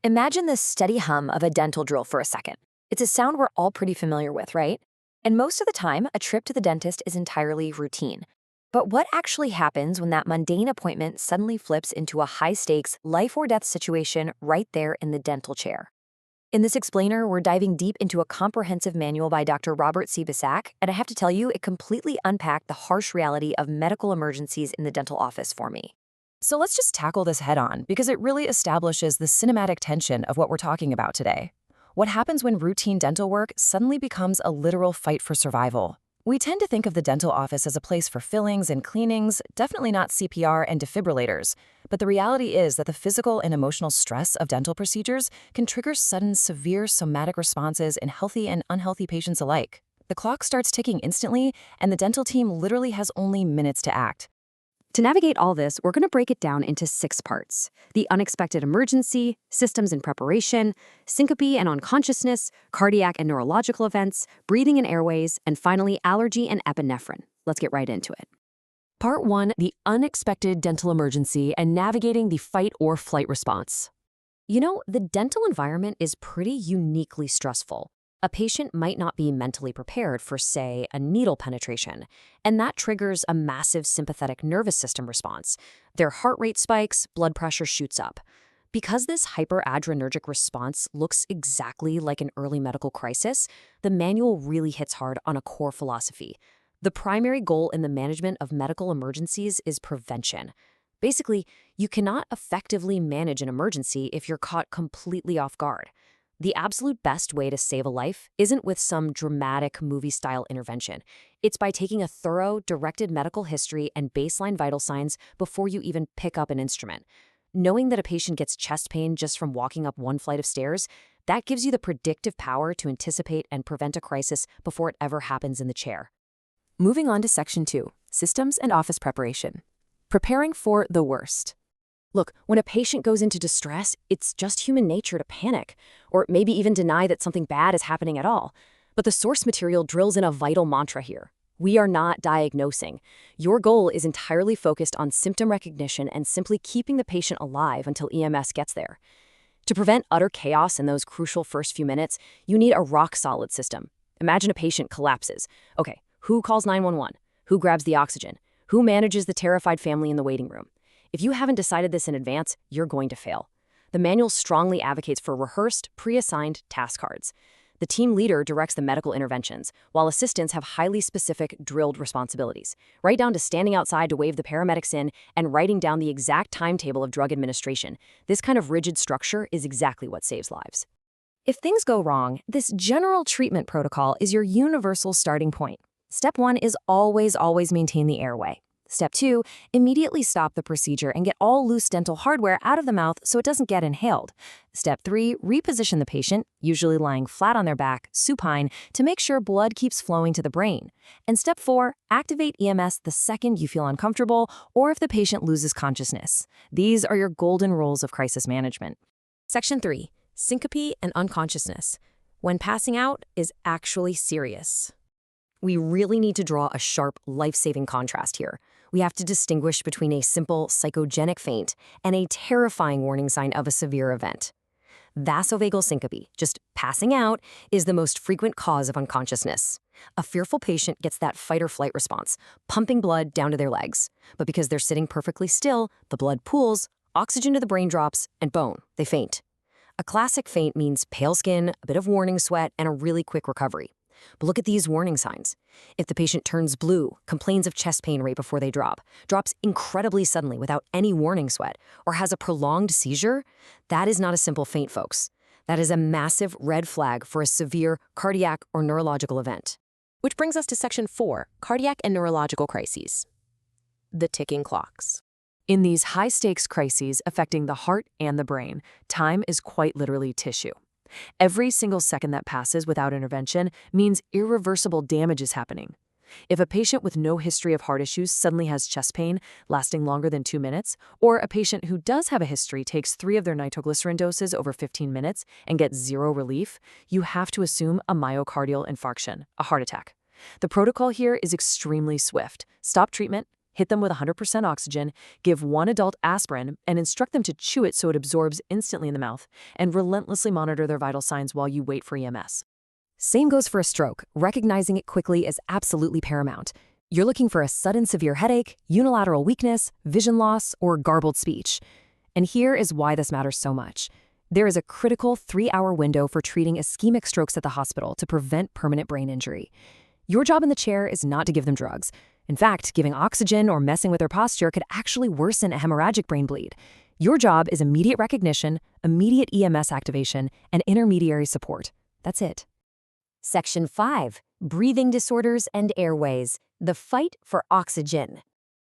Imagine the steady hum of a dental drill for a second. It's a sound we're all pretty familiar with, right? And most of the time, a trip to the dentist is entirely routine. But what actually happens when that mundane appointment suddenly flips into a high-stakes, life-or-death situation right there in the dental chair? In this explainer, we're diving deep into a comprehensive manual by Dr. Robert C. Bisak, and I have to tell you, it completely unpacked the harsh reality of medical emergencies in the dental office for me. So let's just tackle this head-on because it really establishes the cinematic tension of what we're talking about today. What happens when routine dental work suddenly becomes a literal fight for survival? We tend to think of the dental office as a place for fillings and cleanings, definitely not CPR and defibrillators. But the reality is that the physical and emotional stress of dental procedures can trigger sudden, severe somatic responses in healthy and unhealthy patients alike. The clock starts ticking instantly, and the dental team literally has only minutes to act. To navigate all this, we're going to break it down into 6 parts: the unexpected emergency, systems and preparation, syncope and unconsciousness, cardiac and neurological events, breathing and airways, and finally, allergy and epinephrine. Let's get right into it. Part 1, the unexpected dental emergency and navigating the fight or flight response. You know, the dental environment is pretty uniquely stressful. A patient might not be mentally prepared for, say, a needle penetration, and that triggers a massive sympathetic nervous system response. Their heart rate spikes, blood pressure shoots up. Because this hyperadrenergic response looks exactly like an early medical crisis, the manual really hits hard on a core philosophy. The primary goal in the management of medical emergencies is prevention. Basically, you cannot effectively manage an emergency if you're caught completely off guard. The absolute best way to save a life isn't with some dramatic movie-style intervention. It's by taking a thorough, directed medical history and baseline vital signs before you even pick up an instrument. Knowing that a patient gets chest pain just from walking up one flight of stairs, that gives you the predictive power to anticipate and prevent a crisis before it ever happens in the chair. Moving on to Section 2, Systems and Office Preparation. Preparing for the worst. Look, when a patient goes into distress, it's just human nature to panic, or maybe even deny that something bad is happening at all. But the source material drills in a vital mantra here. We are not diagnosing. Your goal is entirely focused on symptom recognition and simply keeping the patient alive until EMS gets there. To prevent utter chaos in those crucial first few minutes, you need a rock-solid system. Imagine a patient collapses. Okay, who calls 911? Who grabs the oxygen? Who manages the terrified family in the waiting room? If you haven't decided this in advance, you're going to fail. The manual strongly advocates for rehearsed, pre-assigned task cards. The team leader directs the medical interventions, while assistants have highly specific, drilled responsibilities, right down to standing outside to wave the paramedics in and writing down the exact timetable of drug administration. This kind of rigid structure is exactly what saves lives. If things go wrong, this general treatment protocol is your universal starting point. Step 1 is always maintain the airway. Step 2, immediately stop the procedure and get all loose dental hardware out of the mouth so it doesn't get inhaled. Step 3, reposition the patient, usually lying flat on their back, supine, to make sure blood keeps flowing to the brain. And Step 4, activate EMS the second you feel uncomfortable or if the patient loses consciousness. These are your golden rules of crisis management. Section 3, Syncope and Unconsciousness. When passing out is actually serious. We really need to draw a sharp, life-saving contrast here. We have to distinguish between a simple psychogenic faint and a terrifying warning sign of a severe event. Vasovagal syncope, just passing out, is the most frequent cause of unconsciousness. A fearful patient gets that fight-or-flight response, pumping blood down to their legs. But because they're sitting perfectly still, the blood pools, oxygen to the brain drops, and boom, they faint. A classic faint means pale skin, a bit of warning sweat, and a really quick recovery. But look at these warning signs. If the patient turns blue, complains of chest pain right before they drop, drops incredibly suddenly without any warning sweat, or has a prolonged seizure, that is not a simple faint, folks. That is a massive red flag for a severe cardiac or neurological event. Which brings us to Section 4, Cardiac and Neurological Crises. The ticking clocks. In these high-stakes crises affecting the heart and the brain, time is quite literally tissue. Every single second that passes without intervention means irreversible damage is happening. If a patient with no history of heart issues suddenly has chest pain lasting longer than 2 minutes, or a patient who does have a history takes 3 of their nitroglycerin doses over 15 minutes and gets 0 relief, you have to assume a myocardial infarction, a heart attack. The protocol here is extremely swift. Stop treatment, hit them with 100% oxygen, give one adult aspirin, and instruct them to chew it so it absorbs instantly in the mouth, and relentlessly monitor their vital signs while you wait for EMS. Same goes for a stroke. Recognizing it quickly is absolutely paramount. You're looking for a sudden severe headache, unilateral weakness, vision loss, or garbled speech. And here is why this matters so much. There is a critical 3-hour window for treating ischemic strokes at the hospital to prevent permanent brain injury. Your job in the chair is not to give them drugs. In fact, giving oxygen or messing with their posture could actually worsen a hemorrhagic brain bleed. Your job is immediate recognition, immediate EMS activation, and intermediary support. That's it. Section 5. Breathing disorders and airways. The fight for oxygen.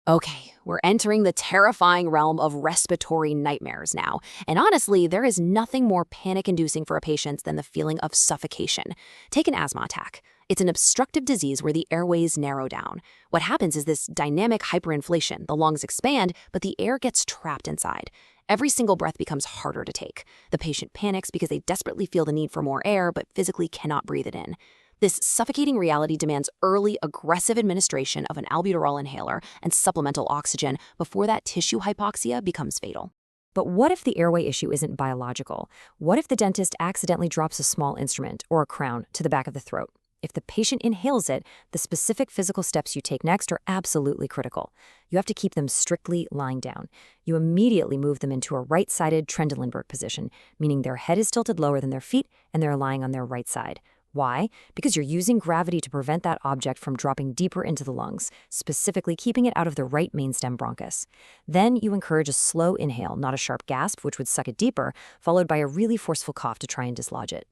Okay, we're entering the terrifying realm of respiratory nightmares now. And honestly, there is nothing more panic-inducing for a patient than the feeling of suffocation. Take an asthma attack. It's an obstructive disease where the airways narrow down. What happens is this dynamic hyperinflation. The lungs expand, but the air gets trapped inside. Every single breath becomes harder to take. The patient panics because they desperately feel the need for more air, but physically cannot breathe it in. This suffocating reality demands early, aggressive administration of an albuterol inhaler and supplemental oxygen before that tissue hypoxia becomes fatal. But what if the airway issue isn't biological? What if the dentist accidentally drops a small instrument or a crown to the back of the throat? If the patient inhales it, the specific physical steps you take next are absolutely critical. You have to keep them strictly lying down. You immediately move them into a right-sided Trendelenburg position, meaning their head is tilted lower than their feet and they're lying on their right side. Why? Because you're using gravity to prevent that object from dropping deeper into the lungs, specifically keeping it out of the right mainstem bronchus. Then you encourage a slow inhale, not a sharp gasp, which would suck it deeper, followed by a really forceful cough to try and dislodge it.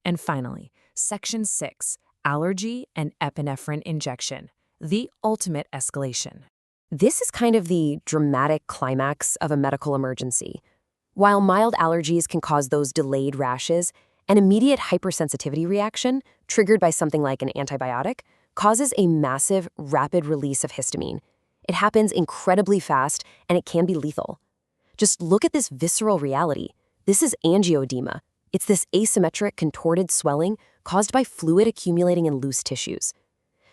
And finally, Section 6, Allergy and epinephrine injection, the ultimate escalation. This is kind of the dramatic climax of a medical emergency. While mild allergies can cause those delayed rashes, an immediate hypersensitivity reaction, triggered by something like an antibiotic, causes a massive, rapid release of histamine. It happens incredibly fast, and it can be lethal. Just look at this visceral reality. This is angioedema. It's this asymmetric, contorted swelling caused by fluid accumulating in loose tissues.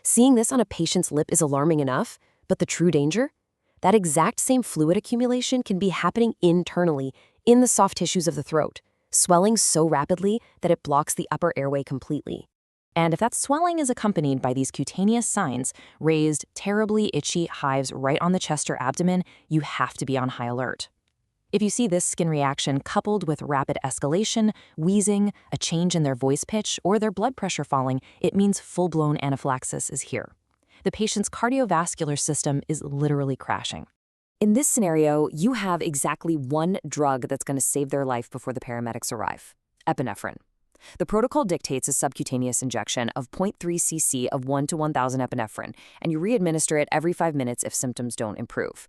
Seeing this on a patient's lip is alarming enough, but the true danger? That exact same fluid accumulation can be happening internally, in the soft tissues of the throat, swelling so rapidly that it blocks the upper airway completely. And if that swelling is accompanied by these cutaneous signs, raised, terribly itchy hives right on the chest or abdomen, you have to be on high alert. If you see this skin reaction coupled with rapid escalation, wheezing, a change in their voice pitch, or their blood pressure falling, it means full-blown anaphylaxis is here. The patient's cardiovascular system is literally crashing. In this scenario, you have exactly one drug that's going to save their life before the paramedics arrive: epinephrine. The protocol dictates a subcutaneous injection of 0.3 cc of 1 to 1,000 epinephrine, and you re-administer it every 5 minutes if symptoms don't improve.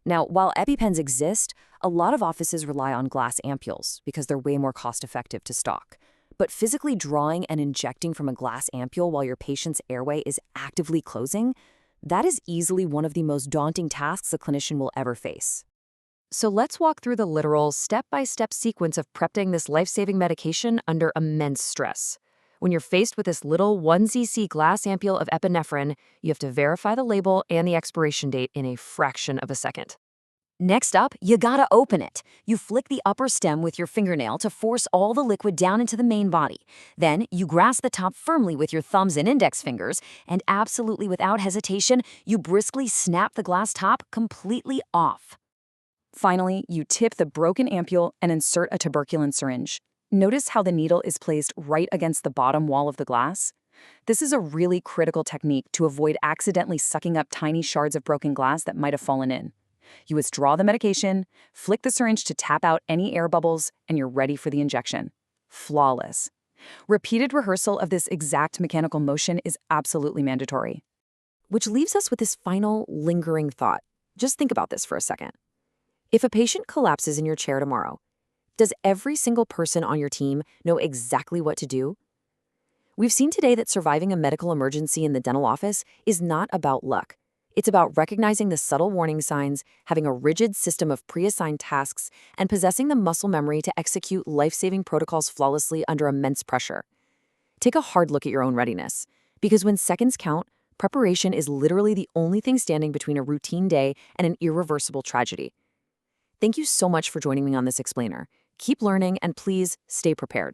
Now, while EpiPens exist, a lot of offices rely on glass ampules because they're way more cost-effective to stock. But physically drawing and injecting from a glass ampule while your patient's airway is actively closing, that is easily one of the most daunting tasks a clinician will ever face. So let's walk through the literal step-by-step sequence of prepping this life-saving medication under immense stress. When you're faced with this little 1 cc glass ampule of epinephrine, you have to verify the label and the expiration date in a fraction of a second. Next up, you gotta open it. You flick the upper stem with your fingernail to force all the liquid down into the main body. Then, you grasp the top firmly with your thumbs and index fingers, and absolutely without hesitation, you briskly snap the glass top completely off. Finally, you tip the broken ampule and insert a tuberculin syringe. Notice how the needle is placed right against the bottom wall of the glass? This is a really critical technique to avoid accidentally sucking up tiny shards of broken glass that might have fallen in. You withdraw the medication, flick the syringe to tap out any air bubbles, and you're ready for the injection. Flawless. Repeated rehearsal of this exact mechanical motion is absolutely mandatory. Which leaves us with this final lingering thought. Just think about this for a second. If a patient collapses in your chair tomorrow, does every single person on your team know exactly what to do? We've seen today that surviving a medical emergency in the dental office is not about luck. It's about recognizing the subtle warning signs, having a rigid system of pre-assigned tasks, and possessing the muscle memory to execute life-saving protocols flawlessly under immense pressure. Take a hard look at your own readiness, because when seconds count, Preparation is literally the only thing standing between a routine day and an irreversible tragedy. Thank you so much for joining me on this explainer. Keep learning and please stay prepared.